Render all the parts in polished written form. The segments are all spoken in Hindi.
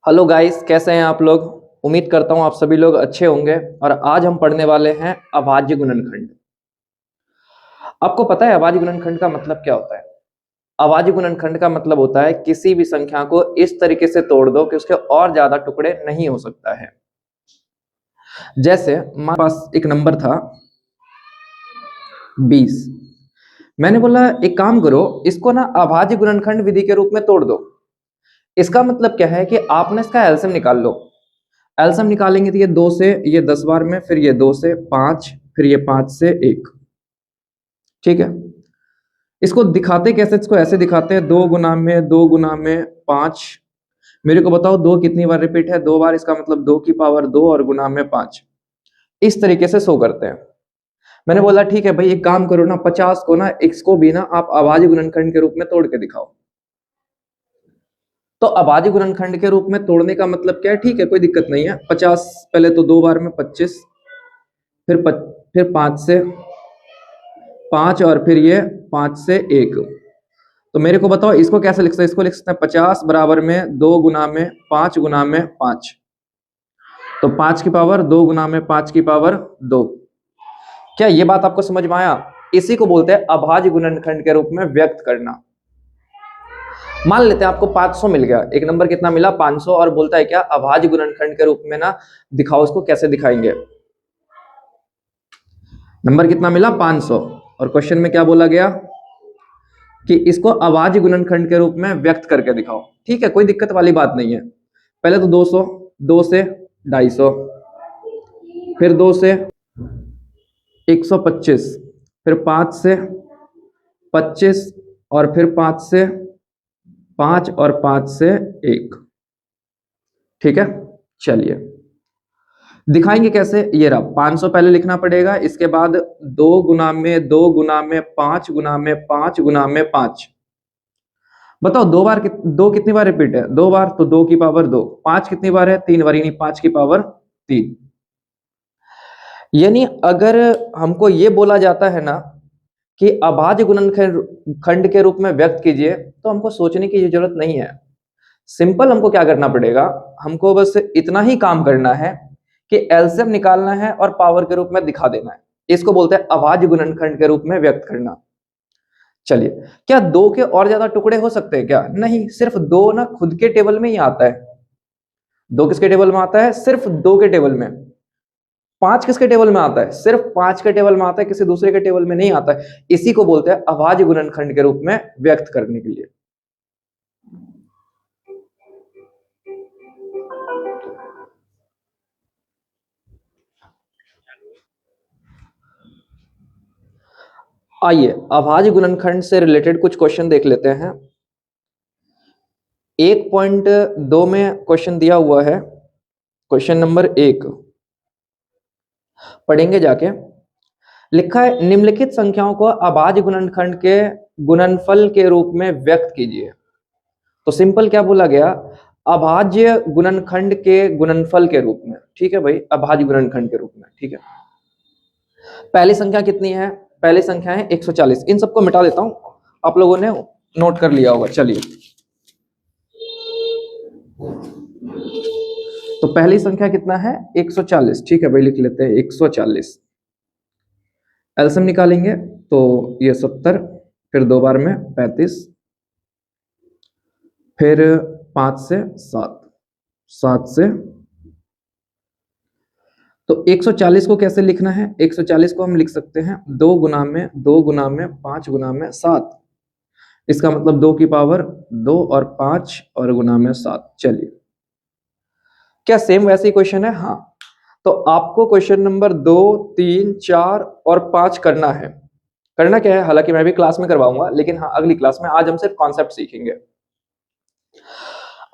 हेलो गाइस, कैसे हैं आप लोग। उम्मीद करता हूं आप सभी लोग अच्छे होंगे। और आज हम पढ़ने वाले हैं अभाज्य गुणनखंड। आपको पता है अभाज्य गुणनखंड का मतलब क्या होता है? अभाज्य गुणनखंड का मतलब होता है किसी भी संख्या को इस तरीके से तोड़ दो कि उसके और ज्यादा टुकड़े नहीं हो सकता है। जैसे हमारे पास एक नंबर था 20। मैंने बोला एक काम करो, इसको ना अभाज्य गुणनखंड विधि के रूप में तोड़ दो। इसका मतलब क्या है कि आपने इसका एलसीएम निकाल लो। एलसीएम निकालेंगे तो ये 2 से ये 10 बार में, फिर ये 2 से 5, फिर ये 5 से 1। ठीक है, इसको दिखाते कैसे? इसको ऐसे दिखाते हैं, 2 गुना में 2 गुना में 5। मेरे को बताओ 2 कितनी बार रिपीट है? 2 बार, इसका मतलब 2 की पावर 2 और गुना में 5। इस तरीके से शो करते हैं। मैंने बोला ठीक है भाई, एक काम करो ना, 50 को ना, इसको भी ना आप अभाज्य गुणनखंड के रूप में तोड़ के दिखाओ। तो अभाज्य गुणनखंड के रूप में तोड़ने का मतलब क्या है? ठीक है, कोई दिक्कत नहीं है। 50 पहले तो 2 बार में 25, फिर 5 से 5, और फिर ये 5 से 1। तो मेरे को बताओ इसको कैसे लिख सकते हैं? इसको लिख सकते हैं 50 बराबर में 2 गुना में 5 गुना में 5। तो 5 की पावर 2 गुना में 5 की पावर 2। क्या ये बात आपको समझ में आया? इसी को बोलते हैं अभाज्य गुणनखंड के रूप में व्यक्त करना। मान लेते हैं आपको 500 मिल गया, एक नंबर कितना मिला? 500, और बोलता है क्या? अभाज्य गुणनखंड के रूप में ना दिखाओ। इसको कैसे दिखाएंगे? नंबर कितना मिला? 500। और क्वेश्चन में क्या बोला गया कि इसको अभाज्य गुणनखंड के रूप में व्यक्त करके दिखाओ। ठीक है, कोई दिक्कत वाली बात नहीं है। पहले तो 200, 2 से 250, फिर 2 से 125, फिर 5 से 25, और फिर 5 से 5, और 5 से 1। ठीक है, चलिए दिखाएंगे कैसे। ये रहा 500, पहले लिखना पड़ेगा, इसके बाद 2 गुना में 2 गुना में 5 गुना में 5 गुना में 5। बताओ 2 बार 2 कितनी बार रिपीट है? 2 बार, तो 2 की पावर 2। 5 कितनी बार है? 3 बार, यानी 5 की पावर 3। यानी अगर हमको ये बोला जाता है ना कि अभाज्य गुणनखंड खंड के रूप में व्यक्त कीजिए, तो हमको सोचने की जरूरत नहीं है। सिंपल हमको क्या करना पड़ेगा? हमको बस इतना ही काम करना है कि एलसीएम निकालना है और पावर के रूप में दिखा देना है। इसको बोलते हैं अभाज्य गुणनखंड के रूप में व्यक्त करना। चलिए, क्या 2 के और ज्यादा टुकड़े हो सकते हैं क्या? नहीं, सिर्फ 2 ना खुद के टेबल में ही आता है। 2 किसके टेबल में आता है? सिर्फ 2 के टेबल में। 5 किसके टेबल में आता है? सिर्फ 5 के टेबल में आता है, किसी दूसरे के टेबल में नहीं आता है। इसी को बोलते हैं अभाज्य गुणनखंड के रूप में व्यक्त करने के लिए। आइए अभाज्य गुणनखंड से रिलेटेड कुछ क्वेश्चन देख लेते हैं। 1.2 में क्वेश्चन दिया हुआ है, क्वेश्चन नंबर 1 पढ़ेंगे जाके। लिखा है निम्नलिखित संख्याओं को अभाज्य गुणनखंड के गुणनफल के रूप में व्यक्त कीजिए। तो सिंपल क्या बोला गया? अभाज्य गुणनखंड के गुणनफल के रूप में। ठीक है भाई, अभाज्य गुणनखंड के रूप में। ठीक है, पहली संख्या कितनी है? पहली संख्या है 140। इन सबको मिटा देता हूं, आप लोगों ने नोट कर लिया होगा। चलिए, तो पहली संख्या कितना है? 140। ठीक है भाई, लिख लेते हैं 140। एलसीएम निकालेंगे तो ये 70, फिर 2 बार में 35, फिर 5 से 7, 7 से। तो 140 को कैसे लिखना है? 140 को हम लिख सकते हैं 2 गुना में 2 गुना में 5 गुना में 7। इसका मतलब 2 की पावर 2 और 5 और गुना में 7। चलिए, क्या सेम वैसे ही क्वेश्चन है? हाँ। तो आपको क्वेश्चन नंबर 2, 3, 4 और 5 करना है। करना क्या है? हालांकि मैं भी क्लास में करवाऊंगा, लेकिन हाँ अगली क्लास में। आज हम सिर्फ कॉन्सेप्ट सीखेंगे।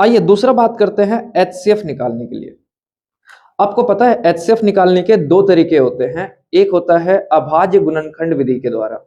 आइए दूसरा बात करते हैं एचसीएफ निकालने के लिए। आपको पता है एचसीएफ निकालने के 2 तरीके होते हैं। एक होता है अभाज्य गुणनखंड विधि के द्वारा,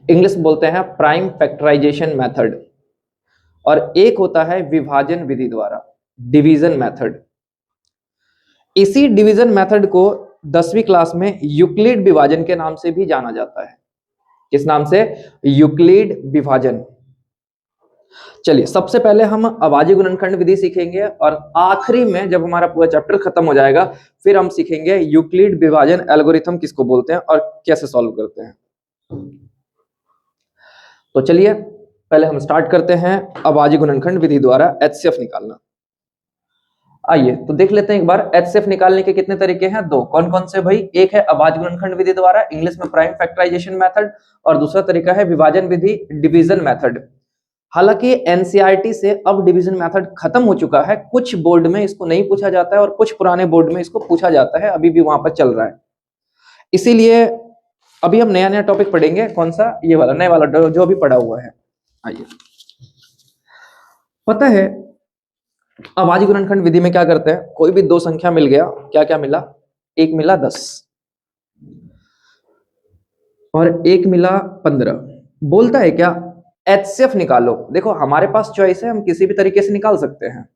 इंग्लिश बोलते हैं प्राइम फैक्टराइजेशन मेथड, और एक होता है विभाजन विधि द्वारा, डिवीजन मेथड। इसी डिवीजन मेथड को 10वीं क्लास में यूक्लिड विभाजन के नाम से भी जाना जाता है। किस नाम से? यूक्लिड विभाजन। चलिए, सबसे पहले हम अभाज्य गुणनखंड विधि सीखेंगे और आखिरी में जब हमारा पूरा चैप्टर खत्म हो जाएगा फिर हम सीखेंगे यूक्लिड विभाजन एल्गोरिथम किसको बोलते हैं और कैसे सॉल्व करते हैं। तो चलिए पहले हम स्टार्ट करते हैं अभाज्य गुणनखंड विधि द्वारा एचसीएफ निकालना। आइए तो देख लेते हैं एक बार एचसीएफ निकालने के कितने तरीके हैं। दो। कौन कौन से भाई? एक है अभाज्य गुणनखंड विधि द्वारा, इंग्लिश में प्राइम फैक्टराइजेशन मेथड, और दूसरा तरीका है विभाजन विधि, डिवीजन मेथड। हालांकि एनसीईआरटी से अब डिवीजन मेथड खत्म हो चुका है, कुछ बोर्ड में इसको नहीं पूछा जाता है और कुछ पुराने बोर्ड में इसको पूछा जाता है, अभी भी वहां पर चल रहा है। इसीलिए अभी हम नया नया टॉपिक पढ़ेंगे। कौन सा? ये वाला नया वाला जो अभी पढ़ा हुआ है। आइए, पता है अभाज्य गुणनखंड विधि में क्या करते हैं? कोई भी दो संख्या मिल गया, क्या क्या मिला? एक मिला 10 और एक मिला 15। बोलता है क्या? एचसीएफ निकालो। देखो हमारे पास चॉइस है, हम किसी भी तरीके से निकाल सकते हैं।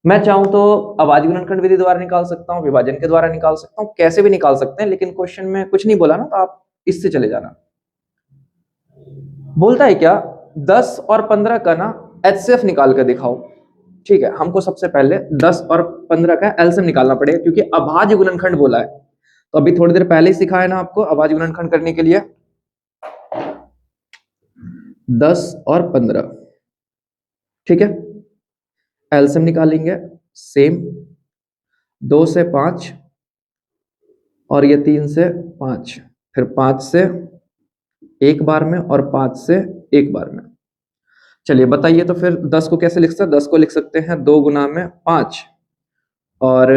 मैं चाहूं तो अभाज्य गुणनखंड विधि द्वारा निकाल सकता हूं, विभाजन के द्वारा निकाल सकता हूं, कैसे भी निकाल सकते हैं, लेकिन क्वेश्चन में कुछ नहीं बोला ना, तो आप इससे चले जाना। बोलता है क्या? 10 और 15 का ना एचसीएफ निकाल कर दिखाओ। ठीक है, हमको सबसे पहले 10 और 15 का एलसीएम निकालना पड़ेगा, क्योंकि अभाज्य गुणनखंड बोला है। तो अभी थोड़ी देर पहले ही सिखाया ना आपको अभाज्य गुणनखंड करने के लिए। 10 और 15, ठीक है, एलसीएम निकालेंगे। सेम 2 से 5 और ये 3 से 5, फिर 5 से एक बार में और 5 से एक बार में। चलिए बताइए तो फिर 10 को कैसे लिख सकते हैं? 10 को लिख सकते हैं 2 गुना में 5 और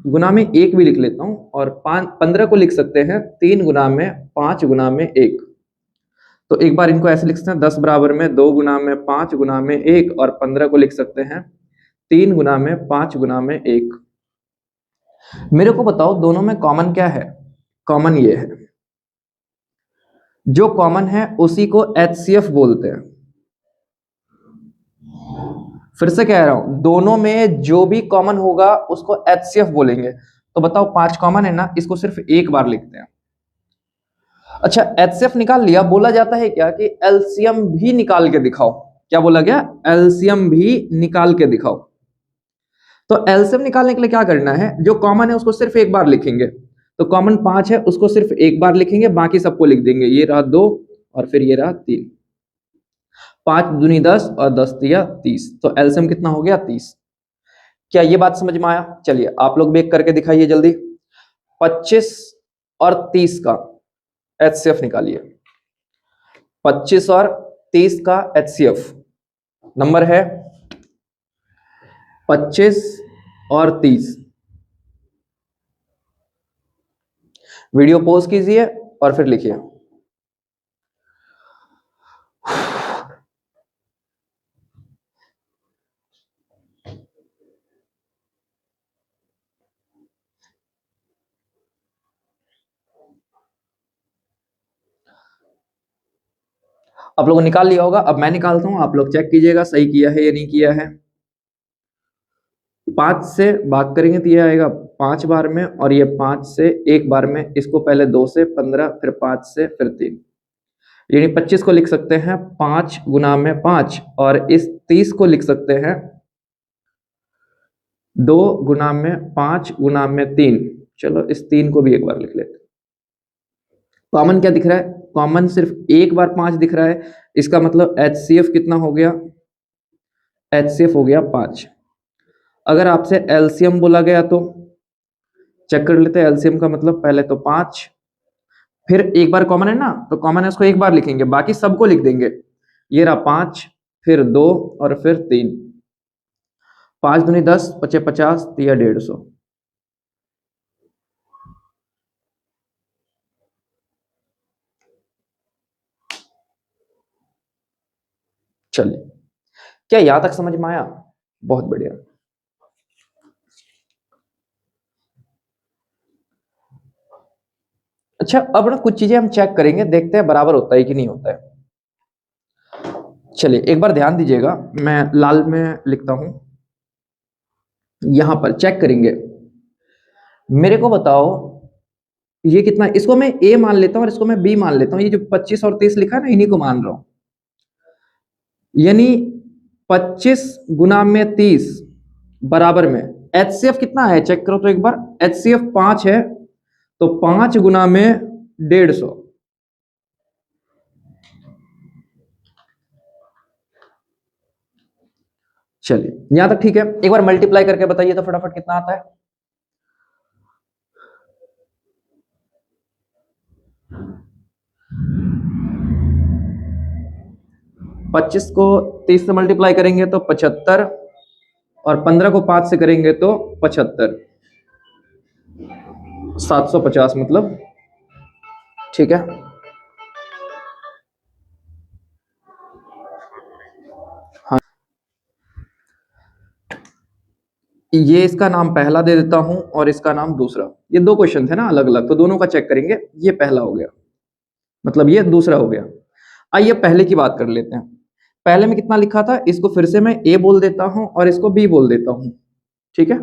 गुना में 1 भी लिख लेता हूं, और 15 को लिख सकते हैं 3 गुना में 5 गुना में 1। तो एक बार इनको ऐसे लिख सकते हैं 10 बराबर में 2 गुना में 5 गुना में 1, और 15 को लिख सकते हैं 3 गुना में 5 गुना में 1। मेरे को बताओ दोनों में कॉमन क्या है? कॉमन ये है, जो कॉमन है उसी को एचसीएफ बोलते हैं। फिर से कह रहा हूं, दोनों में जो भी कॉमन होगा उसको एचसीएफ बोलेंगे। तो बताओ 5 कॉमन है ना, इसको सिर्फ एक बार लिखते हैं। अच्छा, एचसीएफ निकाल लिया, बोला जाता है क्या कि एलसीएम भी निकाल के दिखाओ। क्या बोला गया? एलसीएम भी निकाल के दिखाओ। तो एलसीएम निकालने के लिए क्या करना है? जो कॉमन है उसको सिर्फ एक बार लिखेंगे। तो कॉमन 5 है, उसको सिर्फ एक बार लिखेंगे, बाकी सबको लिख देंगे। ये रहा 2 और फिर ये रहा 3। 5 दूनी 10 और 10 तिया 30। तो एलसीएम कितना हो गया? 30। क्या ये बात समझ में आया? चलिए आप लोग भी एक करके दिखाइए जल्दी। 25 और 30 का एचसीएफ निकालिए। 25 और 30 का एचसीएफ नंबर है 25 और 30। वीडियो पॉज कीजिए और फिर लिखिए। आप लोगों ने निकाल लिया होगा, अब मैं निकालता हूं, आप लोग चेक कीजिएगा सही किया है या नहीं किया है। 5 से भाग करेंगे तो ये आएगा 5 बार में, और ये 5 से एक बार में। इसको पहले 2 से 15, फिर 5 से, फिर 3। यानी 25 को लिख सकते हैं 5 गुना में 5, और इस 30 को लिख सकते हैं 2 गुना में 5 गुना में 3। चलो इस 3 को भी एक बार लिख लेते हैं। कॉमन क्या दिख रहा है? कॉमन सिर्फ एक बार 5 दिख रहा है, इसका मतलब एचसीएफ कितना हो गया? एचसीएफ हो गया 5। अगर आपसे एलसीएम बोला गया तो चेक कर लेते हैं। एलसीएम का मतलब पहले तो 5, फिर एक बार कॉमन है ना, तो कॉमन है उसको एक बार लिखेंगे, बाकी सबको लिख देंगे। ये रहा 5, फिर 2 और फिर 3। 5 दूनी 10, 5 50, तिया 150। चलिए, क्या यहां तक समझ में आया? बहुत बढ़िया। अच्छा, अब ना कुछ चीजें हम चेक करेंगे, देखते हैं बराबर होता है कि नहीं होता है। चलिए एक बार ध्यान दीजिएगा, मैं लाल में लिखता हूं, यहां पर चेक करेंगे। मेरे को बताओ ये कितना, इसको मैं ए मान लेता हूं और इसको मैं बी मान लेता हूं। ये जो 25 और 30 लिखा है ना, इन्हीं को मान रहा हूं। यानी 25 गुना में 30 बराबर में HCF कितना है चेक करो तो एक बार। HCF 5 है तो 5 गुना में 150। चलिए यहां तक ठीक है। एक बार मल्टीप्लाई करके बताइए तो फटाफट कितना आता है। 25 को 30 से मल्टीप्लाई करेंगे तो 75 और 15 को 5 से करेंगे तो 75, 750 मतलब। ठीक है, हाँ ये इसका नाम पहला दे देता हूं और इसका नाम दूसरा। ये दो क्वेश्चन थे ना अलग अलग, तो दोनों का चेक करेंगे। ये पहला हो गया, मतलब ये दूसरा हो गया। आइए पहले की बात कर लेते हैं। पहले में कितना लिखा था, इसको फिर से मैं ए बोल देता हूं और इसको बी बोल देता हूं। ठीक है,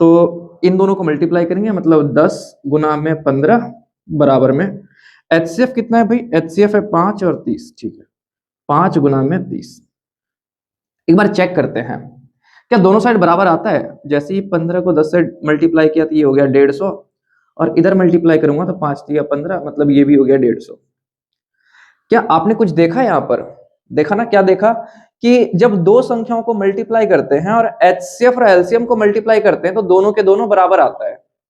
तो इन दोनों को मल्टीप्लाई करेंगे, मतलब 10 गुना में 15 बराबर में HCF कितना है भाई, HCF है 5 और 30। ठीक है, 5 गुना में 30। एक बार चेक करते हैं क्या दोनों साइड बराबर आता है। जैसे ही 15 को 10 से मल्टीप्लाई किया तो ये हो गया 150, और इधर मल्टीप्लाई करूंगा तो 5 या 15, मतलब ये भी हो गया 150। क्या आपने कुछ देखा यहाँ पर, देखा ना, क्या देखा कि जब दो संख्याओं को मल्टीप्लाई करते हैं और HCF और LCM को मल्टीप्लाई करते हैं तो दोनों के दोनों बराबर आता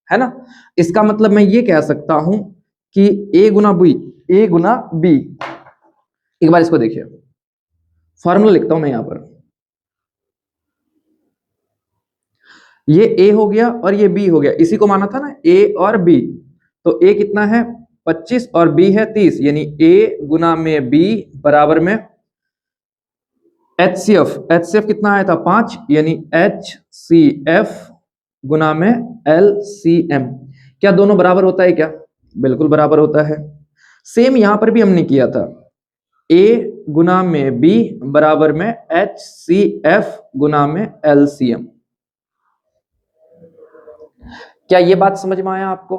है ना। इसका मतलब मैं ये कह सकता हूं कि A गुना बी, A गुना बी। एक बार इसको देखिए, फॉर्मूला लिखता हूं मैं यहां पर। ये A हो गया और ये B हो गया, इसी को माना था ना A और B। तो A कितना है 25 और B है 30, यानी A गुना में B बराबर में HCF कितना आया था 5, यानी HCF गुना में LCM। क्या दोनों बराबर होता है क्या, बिल्कुल बराबर होता है। सेम यहां पर भी हमने किया था, A गुना में B बराबर में HCF गुना में LCM। क्या ये बात समझ में आया आपको,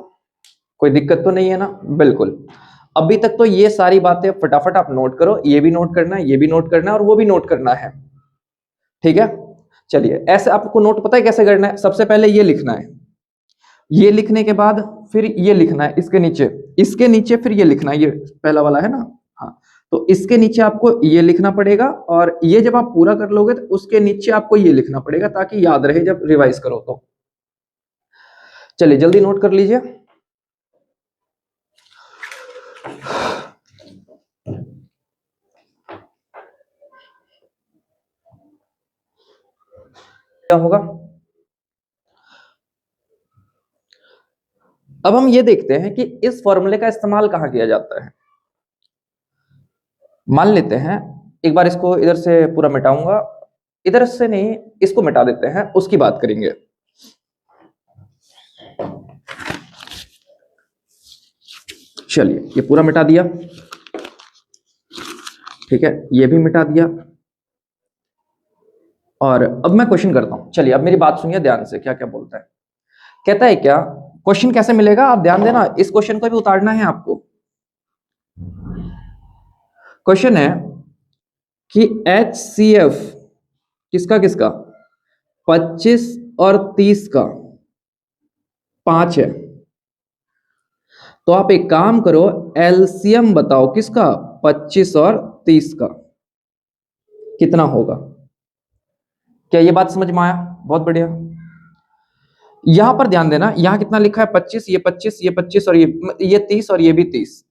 कोई दिक्कत तो नहीं है ना, बिल्कुल। अभी तक तो ये सारी बातें फटाफट आप नोट करो, ये भी नोट करना है, ये भी नोट करना है और वो भी नोट करना है। ठीक है, चलिए ऐसे आपको नोट पता है कैसे करना है। सबसे पहले ये लिखना है, ये लिखने के बाद फिर ये लिखना है इसके नीचे फिर ये लिखना है, ये पहला वाला है ना, हाँ। तो इसके नीचे आपको ये लिखना पड़ेगा, और ये जब आप पूरा कर लोगे तो उसके नीचे आपको ये लिखना पड़ेगा, ताकि याद रहे जब रिवाइज करो तो। चलिए जल्दी नोट कर लीजिए। क्या होगा, अब हम ये देखते हैं कि इस फॉर्मूले का इस्तेमाल कहां किया जाता है। मान लेते हैं, एक बार इसको इधर से पूरा मिटाऊंगा, इधर से नहीं, इसको मिटा देते हैं, उसकी बात करेंगे। चलिए ये पूरा मिटा दिया, ठीक है, ये भी मिटा दिया। और अब मैं क्वेश्चन करता हूं। चलिए अब मेरी बात सुनिए ध्यान से, क्या क्या बोलता है। कहता है क्या, क्वेश्चन कैसे मिलेगा आप ध्यान देना, इस क्वेश्चन को भी उतारना है आपको। क्वेश्चन है कि HCF किसका किसका, 25 और 30 का 5 है। तो आप एक काम करो, LCM बताओ किसका, 25 और 30 का कितना होगा। क्या ये बात समझ में आया, बहुत बढ़िया। यहां पर ध्यान देना, यहां कितना लिखा है 25, ये 25, ये 25 और ये 30 और ये भी 30।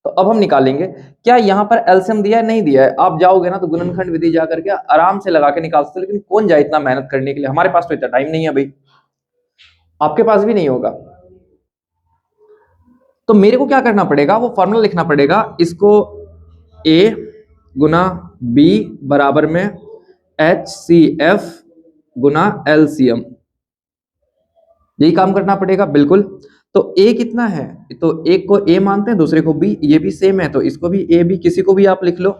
तो अब हम निकालेंगे, क्या यहां पर एलसीएम दिया है, नहीं दिया है। आप जाओगे ना तो गुणनखंड विधि जा करके आराम से लगा के निकाल सकते, लेकिन कौन जाए इतना मेहनत करने के लिए, हमारे पास तो इतना टाइम नहीं है भाई, आपके पास भी नहीं होगा। तो मेरे को क्या करना पड़ेगा, वो फॉर्मूला लिखना पड़ेगा, इसको A गुना B बराबर में HCF गुना LCM, यही काम करना पड़ेगा बिल्कुल। तो A कितना है, तो एक को A मानते हैं, दूसरे को B, ये भी सेम है तो इसको भी A B किसी को भी आप लिख लो।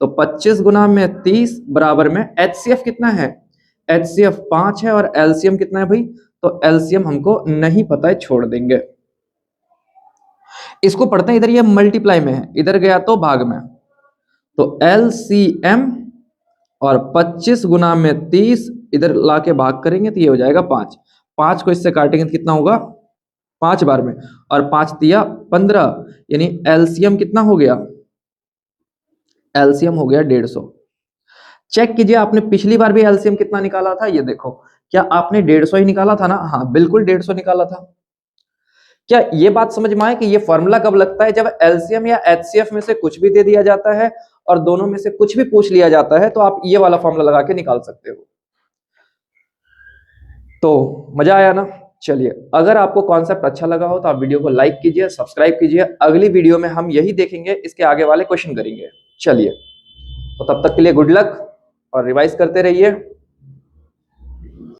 तो 25 गुना में 30 बराबर में HCF कितना है, HCF 5 है और LCM कितना है भाई, तो LCM हमको नहीं पता है, छोड़ देंगे। इसको पढ़ते हैं, इधर ये मल्टीप्लाई में है, इधर गया तो भाग में, तो LCM और 25 गुना में 30 इधर लाके भाग करेंगे तो ये हो जाएगा 5। 5 को इससे काटेंगे तो कितना होगा 5 बार में, और 5 तिया 15, यानी एलसीएम कितना हो गया, एलसीएम हो गया 150। चेक कीजिए आपने पिछली बार भी एलसीएम कितना निकाला था, ये देखो क्या आपने 150 ही निकाला था ना, हाँ बिल्कुल 150 निकाला था। क्या ये बात समझ में आए कि ये फॉर्मूला कब लगता है, जब एलसीएम या एचसीएफ में से कुछ भी दे दिया जाता है और दोनों में से कुछ भी पूछ लिया जाता है, तो आप ये वाला फॉर्मूला लगा के निकाल सकते हो। तो मजा आया ना। चलिए, अगर आपको कॉन्सेप्ट अच्छा लगा हो तो आप वीडियो को लाइक कीजिए, सब्सक्राइब कीजिए। अगली वीडियो में हम यही देखेंगे, इसके आगे वाले क्वेश्चन करेंगे। चलिए, तो तब तक के लिए गुड लक और रिवाइज करते रहिए।